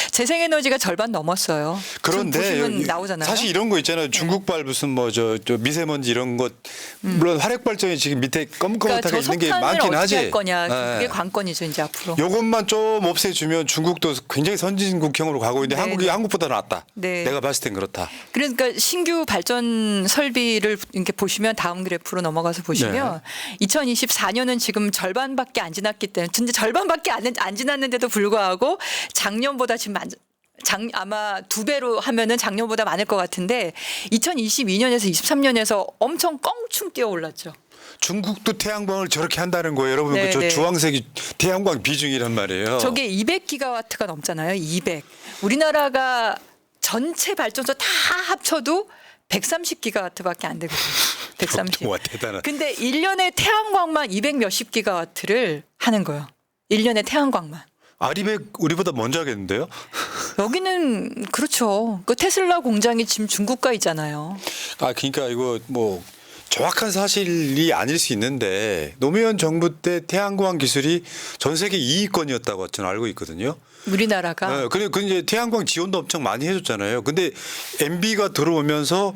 재생에너지가 절반 넘었어요. 그런데 지금 보시면 여기 나오잖아요. 사실 이런 거 있잖아요. 중국발 무슨 뭐 저 미세먼지 이런 것 물론 화력 발전이 지금 밑에 그러니까 검검하게 저 있는 게 석탄을 많긴 어떻게 하지. 할 거냐. 그게 네. 관건이죠 이제 앞으로. 요것만 좀 없애주면 중국도 굉장히 선진국형으로 가고 있는데 네, 한국이 네. 한국보다 낫다. 네. 내가 봤을 땐 그렇다. 그러니까 신규 발전 설비를 이렇게 보시면 다음 그래프로 넘어가서 보시면 2024년은 지금 절반밖에 안 지났기 때문에 진짜 절반밖에 안 지났는데도 불구하고 작년보다 지금 아마 2배로 하면은 작년보다 많을 것 같은데 2022년에서 23년에서 엄청 껑충 뛰어 올랐죠. 중국도 태양광을 저렇게 한다는 거예요. 여러분 네, 저 네. 주황색이 태양광 비중이란 말이에요. 저게 200기가와트가 넘잖아요. 200. 우리나라가 전체 발전소 다 합쳐도 130기가와트밖에 안 되거든요. 130. 와 대단한. 근데 1년에 태양광만 200 몇십 기가와트를 하는 거예요. 1년에 태양광만. 아리백 우리보다 먼저 하겠는데요? 여기는 그렇죠. 그 테슬라 공장이 지금 중국가 있잖아요. 아 그러니까 이거 뭐 정확한 사실이 아닐 수 있는데 노무현 정부 때 태양광 기술이 전 세계 2위권이었다고 저는 알고 있거든요. 우리나라가 네, 그리고 이제 태양광 지원도 엄청 많이 해줬잖아요. 근데 MB가 들어오면서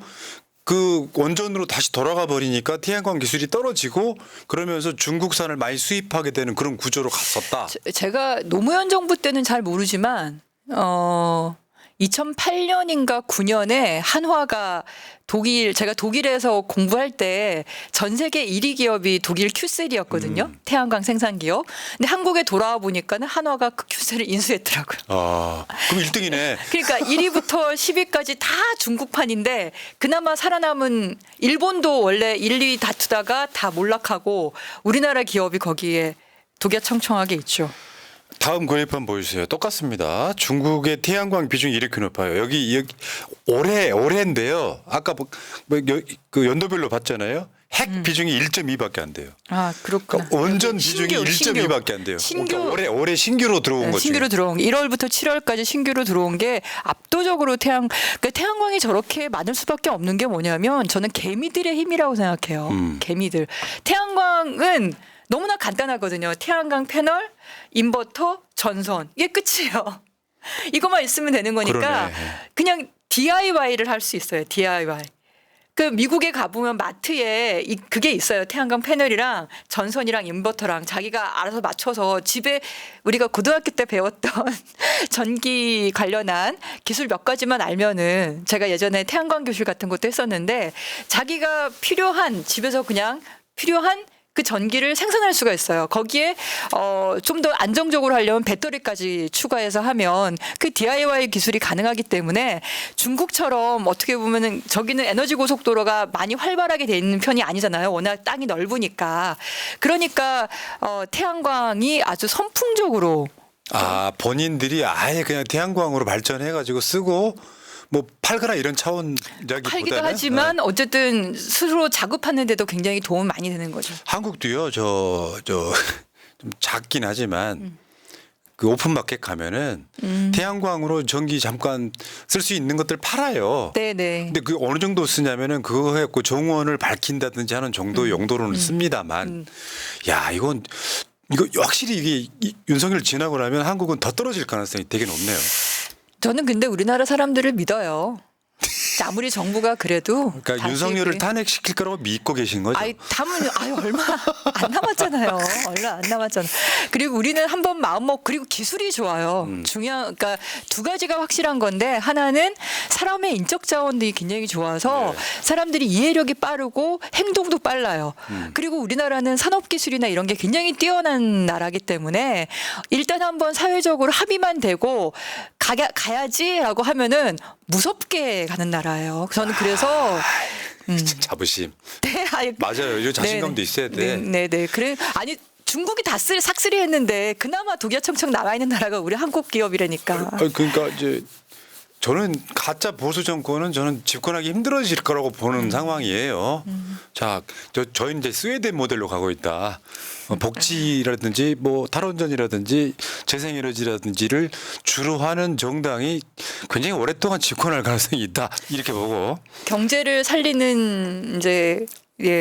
그 원전으로 다시 돌아가 버리니까 태양광 기술이 떨어지고 그러면서 중국산을 많이 수입하게 되는 그런 구조로 갔었다. 제가 노무현 정부 때는 잘 모르지만 2008년인가 9년에 한화가 제가 독일에서 공부할 때 전 세계 1위 기업이 독일 큐셀이었거든요. 태양광 생산 기업. 근데 한국에 돌아와 보니까는 한화가 그 큐셀을 인수했더라고요. 아, 그럼 1등이네. 그러니까 1위부터 10위까지 다 중국판인데 그나마 살아남은 일본도 원래 1, 2위 다투다가 다 몰락하고 우리나라 기업이 거기에 독야청청하게 있죠. 다음 그래프 한번 보여주세요. 똑같습니다. 중국의 태양광 비중이 이렇게 높아요. 여기 올해인데요. 아까 그 연도별로 봤잖아요. 핵 비중이 1.2밖에 안 돼요. 아, 그렇구나. 그러니까 원전 비중이 1.2밖에 안 돼요. 신규. 그러니까 올해 신규로 들어온 거죠. 신규로 들어온 게 1월부터 7월까지 신규로 들어온 게 압도적으로 그러니까 태양광이 저렇게 많을 수밖에 없는 게 뭐냐면 저는 개미들의 힘이라고 생각해요. 개미들. 태양광은 너무나 간단하거든요. 태양광 패널, 인버터, 전선. 이게 끝이에요. 이것만 있으면 되는 거니까 그러네. 그냥 DIY를 할 수 있어요. DIY. 그 미국에 가보면 마트에 그게 있어요. 태양광 패널이랑 전선이랑 인버터랑 자기가 알아서 맞춰서 집에 우리가 고등학교 때 배웠던 전기 관련한 기술 몇 가지만 알면은 제가 예전에 태양광 교실 같은 것도 했었는데 자기가 집에서 그냥 필요한 그 전기를 생산할 수가 있어요. 거기에 좀 더 안정적으로 하려면 배터리까지 추가해서 하면 그 DIY 기술이 가능하기 때문에 중국처럼 어떻게 보면은 저기는 에너지 고속도로가 많이 활발하게 돼 있는 편이 아니잖아요. 워낙 땅이 넓으니까. 그러니까 태양광이 아주 선풍적으로 본인들이 아예 그냥 태양광으로 발전해가지고 쓰고 뭐 팔거나 이런 차원이라기보다는 팔기도 하지만 어쨌든 스스로 자급하는데도 굉장히 도움 많이 되는 거죠. 한국도요. 좀 작긴 하지만 그 오픈마켓 가면은 태양광으로 전기 잠깐 쓸 수 있는 것들 팔아요. 네네. 근데 그 어느 정도 쓰냐면은 그거 해갖고 정원을 밝힌다든지 하는 정도 용도로는 씁니다만, 야 이거 확실히 이게 윤석열 지나고 나면 한국은 더 떨어질 가능성이 되게 높네요. 저는 근데 우리나라 사람들을 믿어요. 아무리 정부가 그래도 그러니까 윤석열을 탄핵시킬 거라고 믿고 계신 거죠. 얼마 안 남았잖아요. 얼마 안 남았잖아. 그리고 우리는 한번 마음 먹고 그리고 기술이 좋아요. 그러니까 두 가지가 확실한 건데 하나는 사람의 인적 자원들이 굉장히 좋아서 사람들이 이해력이 빠르고 행동도 빨라요. 그리고 우리나라는 산업 기술이나 이런 게 굉장히 뛰어난 나라기 때문에 일단 한번 사회적으로 합의만 되고 가야지라고 하면은 무섭게 가는 나라예요. 저는 그래서 자부심. 네, 맞아요. 이 자신감도 있어야 돼. 네. 그래 중국이 다 삭쓸이 했는데 그나마 독야청청 남아 있는 나라가 우리 한국 기업이라니까. 그러니까 이제 저는 가짜 보수 정권은 저는 집권하기 힘들어질 거라고 보는 상황이에요. 자, 저희는 이제 스웨덴 모델로 가고 있다. 복지라든지 뭐 탈원전이라든지 재생에너지라든지를 주로 하는 정당이 굉장히 오랫동안 집권할 가능성이 있다. 이렇게 보고 경제를 살리는 이제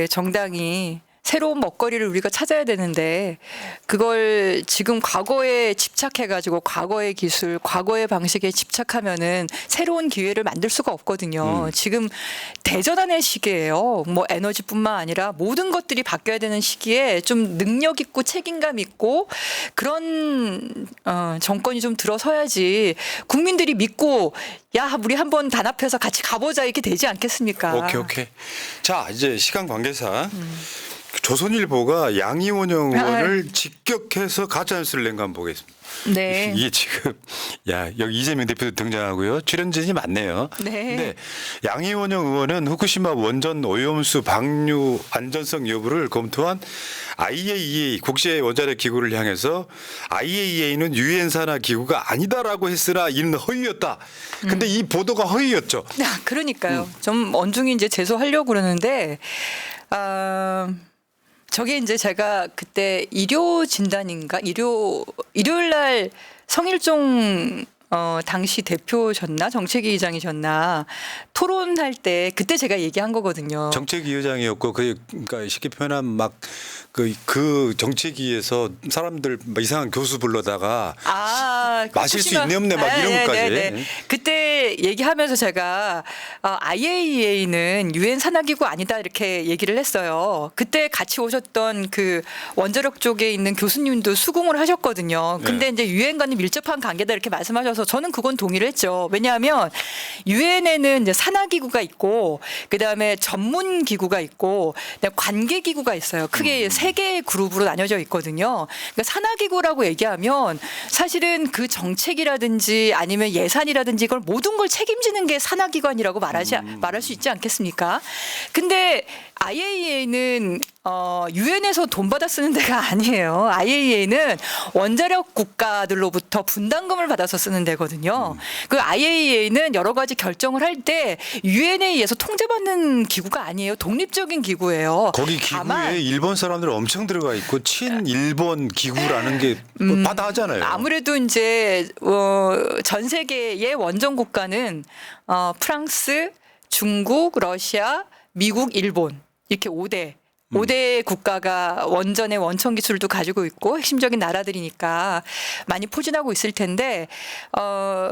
정당이 새로운 먹거리를 우리가 찾아야 되는데 그걸 지금 과거에 집착해가지고 과거의 기술, 과거의 방식에 집착하면은 새로운 기회를 만들 수가 없거든요. 지금 대전환의 시기예요. 뭐 에너지뿐만 아니라 모든 것들이 바뀌어야 되는 시기에 좀 능력 있고 책임감 있고 그런 정권이 좀 들어서야지 국민들이 믿고 야 우리 한번 단합해서 같이 가보자 이렇게 되지 않겠습니까? 오케이. 자 이제 시간 관계상 조선일보가 양이원영 의원을 직격해서 가짜뉴스를 낸 거 한번 보겠습니다. 네. 이게 지금 여기 이재명 대표도 등장하고요. 출연진이 많네요. 네. 근데 양이원영 의원은 후쿠시마 원전 오염수 방류 안전성 여부를 검토한 IAEA 국제 원자력 기구를 향해서 IAEA는 유엔 산하 기구가 아니다라고 했으나 이는 허위였다. 근데 이 보도가 허위였죠. 그러니까요. 좀 언중이 이제 제소하려고 그러는데 저게 이제 제가 그때 일요 진단인가 일요일 날 성일종 당시 대표셨나 정책위 의장이셨나 토론할 때 그때 제가 얘기한 거거든요. 정책위 의장이었고 그러니까 쉽게 표현하면 막 그 정책위에서 사람들 막 이상한 교수 불러다가 마실 수 있네 없네 막 이런 것까지. 그때 얘기하면서 제가 IAEA는 유엔 산하기구 아니다 이렇게 얘기를 했어요. 그때 같이 오셨던 그 원자력 쪽에 있는 교수님도 수긍을 하셨거든요. 근데 이제 유엔과는 밀접한 관계다 이렇게 말씀하셔서 저는 그건 동의를 했죠. 왜냐하면 유엔에는 이제 산하기구가 있고 그다음에 전문 기구가 있고 관계 기구가 있어요. 크게 세 개의 그룹으로 나뉘어져 있거든요. 그러니까 산하기구라고 얘기하면 사실은 그 정책이라든지 아니면 예산이라든지 이걸 모든 걸 책임지는 게 산하기관이라고 말할 수 있지 않겠습니까? 근데 IAEA는 유엔에서 돈 받아 쓰는 데가 아니에요. IAEA는 원자력 국가들로부터 분담금을 받아서 쓰는 데거든요. 그 IAEA는 여러 가지 결정을 할 때 유엔에 의해서 통제받는 기구가 아니에요. 독립적인 기구예요. 거기 기구에 일본 사람들 엄청 들어가 있고 친일본 기구라는 게 바다하잖아요. 아무래도 이제 전 세계의 원정 국가는 프랑스, 중국, 러시아, 미국, 일본 이렇게 5대 국가가 원전의 원천 기술도 가지고 있고 핵심적인 나라들이니까 많이 포진하고 있을 텐데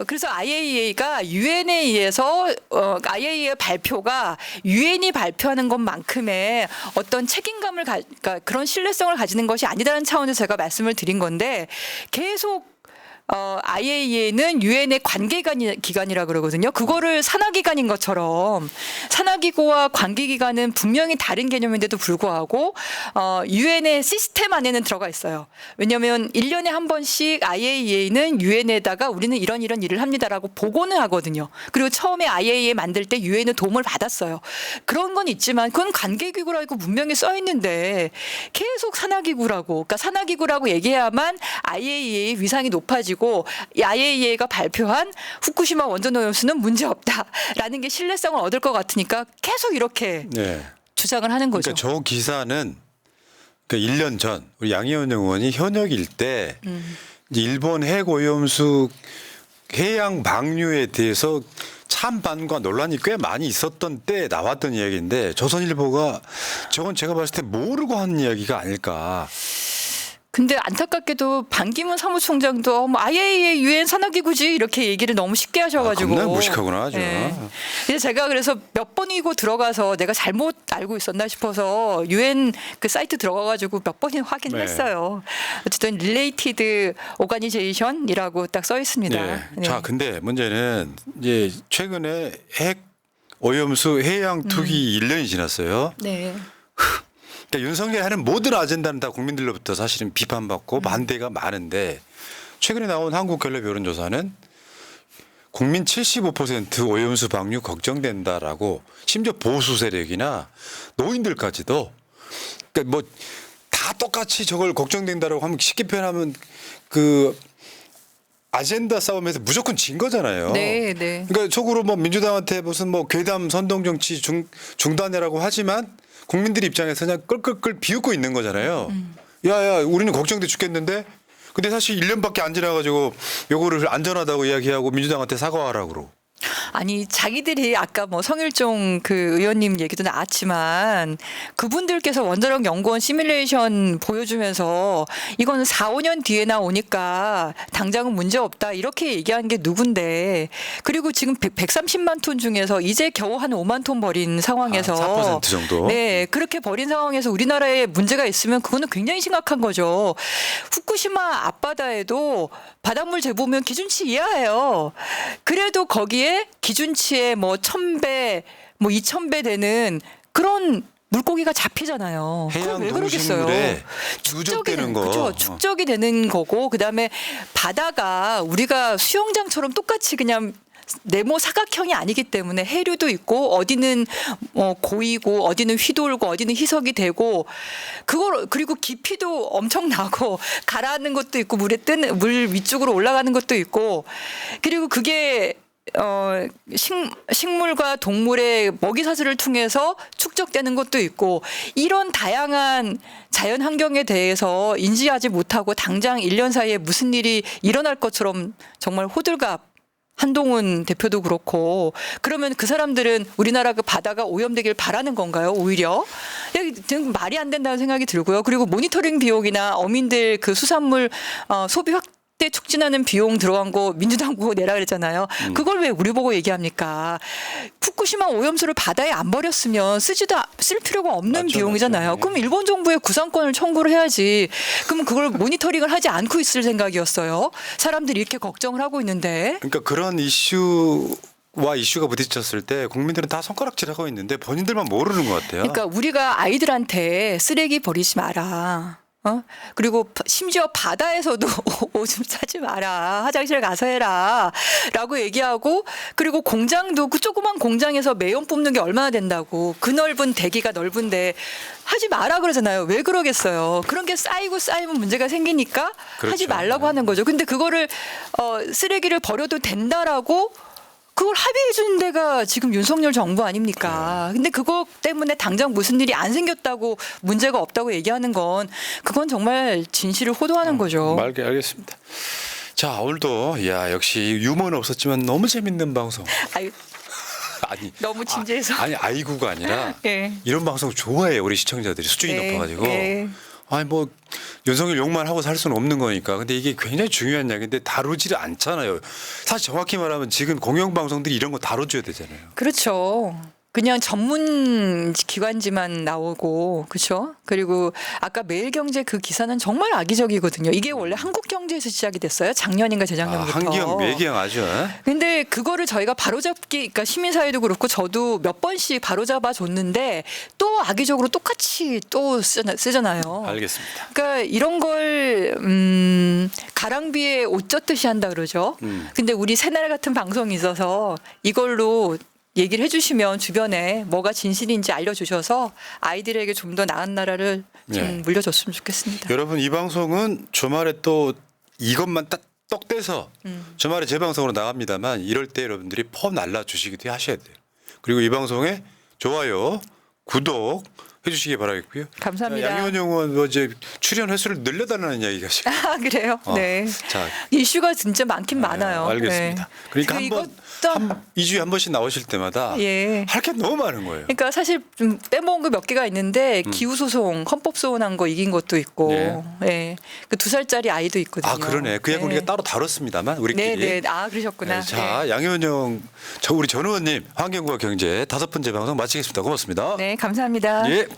그래서 IAEA가 유엔에 의해서 IAEA 발표가 유엔이 발표하는 것만큼의 어떤 책임감을 그러니까 그런 신뢰성을 가지는 것이 아니다라는 차원에서 제가 말씀을 드린 건데 계속 IAEA는 유엔의 관계기관이라 그러거든요. 그거를 산하기관인 것처럼 산하기구와 관계기관은 분명히 다른 개념인데도 불구하고 유엔의 시스템 안에는 들어가 있어요. 왜냐하면 1년에 한 번씩 IAEA는 유엔에다가 우리는 이런 일을 합니다라고 보고는 하거든요. 그리고 처음에 IAEA 만들 때 유엔의 도움을 받았어요. 그런 건 있지만 그건 관계기구라고 분명히 써 있는데 계속 산하기구라고 그러니까 산하기구라고 얘기해야만 IAEA의 위상이 높아지고 IAEA가 발표한 후쿠시마 원전오염수는 문제없다라는 게 신뢰성을 얻을 것 같으니까 계속 이렇게 주장을 하는 거죠. 그러니까 저 기사는 그러니까 1년 전 우리 양희원 의원이 현역일 때 일본 핵오염수 해양 방류에 대해서 찬반과 논란이 꽤 많이 있었던 때 나왔던 이야기인데 조선일보가 저건 제가 봤을 때 모르고 한 이야기가 아닐까. 근데 안타깝게도 반기문 사무총장도 IAEA 유엔 산하기구지 이렇게 얘기를 너무 쉽게 하셔가지고. 겁나 무식하구나 아주. 그래서 제가 그래서 몇 번이고 들어가서 내가 잘못 알고 있었나 싶어서 유엔 그 사이트 들어가가지고 몇 번이나 확인을 했어요. 어쨌든 related organization이라고 딱 써 있습니다. 자, 근데 문제는 이제 최근에 핵 오염수 해양 투기 1년이 지났어요. 네. 그러니까 윤석열이 하는 모든 아젠다는 다 국민들로부터 사실은 비판받고 반대가 많은데 최근에 나온 한국갤럽 여론조사는 국민 75% 오염수 방류 걱정된다라고 심지어 보수 세력이나 노인들까지도 그러니까 뭐 다 똑같이 저걸 걱정된다라고 하면 쉽게 표현하면 그 아젠다 싸움에서 무조건 진 거잖아요. 네. 그러니까 속으로 뭐 민주당한테 무슨 뭐 괴담 선동 정치 중단해라고 하지만 국민들 입장에서 그냥 끌끌끌 비웃고 있는 거잖아요. 야야 우리는 걱정돼 죽겠는데 근데 사실 1년밖에 안 지나가지고 요거를 안전하다고 이야기하고 민주당한테 사과하라고 그러고. 아니 자기들이 아까 뭐 성일종 그 의원님 얘기도 나왔지만 그분들께서 원자력 연구원 시뮬레이션 보여주면서 이거는 4, 5년 뒤에 나오니까 당장은 문제 없다 이렇게 얘기한 게 누군데 그리고 지금 130만 톤 중에서 이제 겨우 한 5만 톤 버린 상황에서 4% 정도. 네 그렇게 버린 상황에서 우리나라에 문제가 있으면 그거는 굉장히 심각한 거죠. 후쿠시마 앞바다에도 바닷물 재보면 기준치 이하예요. 그래도 거기에 기준치에 뭐 1000배, 뭐 2000배 되는 그런 물고기가 잡히잖아요. 해양 왜 그러겠어요? 동식물에 누적되는 거. 그렇죠. 축적이 되는 거고 그다음에 바다가 우리가 수영장처럼 똑같이 그냥 네모 사각형이 아니기 때문에 해류도 있고 어디는 고이고 어디는 휘돌고 어디는 희석이 되고 그걸 그리고 깊이도 엄청 나고 가라앉는 것도 있고 물 위쪽으로 올라가는 것도 있고 그리고 그게 식물과 동물의 먹이 사슬을 통해서 축적되는 것도 있고 이런 다양한 자연 환경에 대해서 인지하지 못하고 당장 1년 사이에 무슨 일이 일어날 것처럼 정말 호들갑 한동훈 대표도 그렇고 그러면 그 사람들은 우리나라 그 바다가 오염되길 바라는 건가요? 오히려 좀 말이 안 된다는 생각이 들고요. 그리고 모니터링 비용이나 어민들 그 수산물 소비 확대 촉진하는 비용 들어간 거 민주당 보고 내라 그랬잖아요. 그걸 왜 우리 보고 얘기합니까? 후쿠시마 오염수를 바다에 안 버렸으면 쓸 필요가 없는 맞죠, 비용이잖아요. 맞죠. 그럼 일본 정부에 구상권을 청구를 해야지. 그럼 그걸 모니터링을 하지 않고 있을 생각이었어요. 사람들이 이렇게 걱정을 하고 있는데. 그러니까 그런 이슈와 이슈가 부딪혔을 때 국민들은 다 손가락질하고 있는데 본인들만 모르는 것 같아요. 그러니까 우리가 아이들한테 쓰레기 버리지 마라. 그리고 심지어 바다에서도 오줌 싸지 마라. 화장실 가서 해라. 라고 얘기하고 그리고 공장도 그 조그만 공장에서 매연 뽑는 게 얼마나 된다고. 그 넓은 대기가 넓은데 하지 마라 그러잖아요. 왜 그러겠어요. 그런 게 쌓이면 문제가 생기니까 그렇죠. 하지 말라고 하는 거죠. 근데 그거를 쓰레기를 버려도 된다라고 그걸 합의해 주는 데가 지금 윤석열 정부 아닙니까? 근데 그것 때문에 당장 무슨 일이 안 생겼다고 문제가 없다고 얘기하는 건 그건 정말 진실을 호도하는 거죠. 알겠습니다. 자, 오늘도 야 역시 유머는 없었지만 너무 재밌는 방송. 아유, 아니 너무 진지해서. 아니 아이구가 아니라 예. 이런 방송 좋아해요 우리 시청자들이 수준이 예, 높아가지고. 예. 아니 뭐 윤석열 욕만 하고 살 수는 없는 거니까. 근데 이게 굉장히 중요한 이야기인데 다루지를 않잖아요. 사실 정확히 말하면 지금 공영방송들이 이런 거 다뤄줘야 되잖아요. 그렇죠. 그냥 전문 기관지만 나오고 그렇죠. 그리고 아까 매일경제 그 기사는 정말 악의적이거든요. 이게 원래 한국경제에서 시작이 됐어요. 작년인가 재작년부터. 한기영, 매기영 아주. 근데 그거를 저희가 바로잡기, 그러니까 시민사회도 그렇고 저도 몇 번씩 바로잡아 줬는데 또 악의적으로 똑같이 또 쓰잖아요. 알겠습니다. 그러니까 이런 걸 가랑비에 옷 젖듯이 한다 그러죠. 근데 우리 새날 같은 방송이 있어서 이걸로 얘기를 해주시면 주변에 뭐가 진실인지 알려주셔서 아이들에게 좀 더 나은 나라를 좀 네. 물려줬으면 좋겠습니다. 여러분 이 방송은 주말에 또 이것만 딱 떡 떼서 주말에 재방송으로 나갑니다만 이럴 때 여러분들이 퍼 날라주시기도 하셔야 돼요. 그리고 이 방송에 좋아요, 구독 해주시기 바라겠고요. 감사합니다. 양희원 의원 뭐 이제 출연 횟수를 늘려달라는 이야기가 지금. 아 그래요? 네. 자, 이슈가 진짜 많긴 많아요. 알겠습니다. 네. 그러니까 이것도 2주에 한 번씩 나오실 때마다 예. 할 게 너무 많은 거예요. 그러니까 사실 좀 빼먹은 거 몇 개가 있는데 기후소송, 헌법소원한 거 이긴 것도 있고, 네. 예. 그 2살짜리 아이도 있거든요. 아 그러네. 그 이야기 네. 우리가 따로 다뤘습니다만 우리끼리. 네, 네. 아 그러셨구나. 네, 자 양현영 우리 전 의원님 환경과 경제 5번째 방송 마치겠습니다. 고맙습니다. 네, 감사합니다. 예.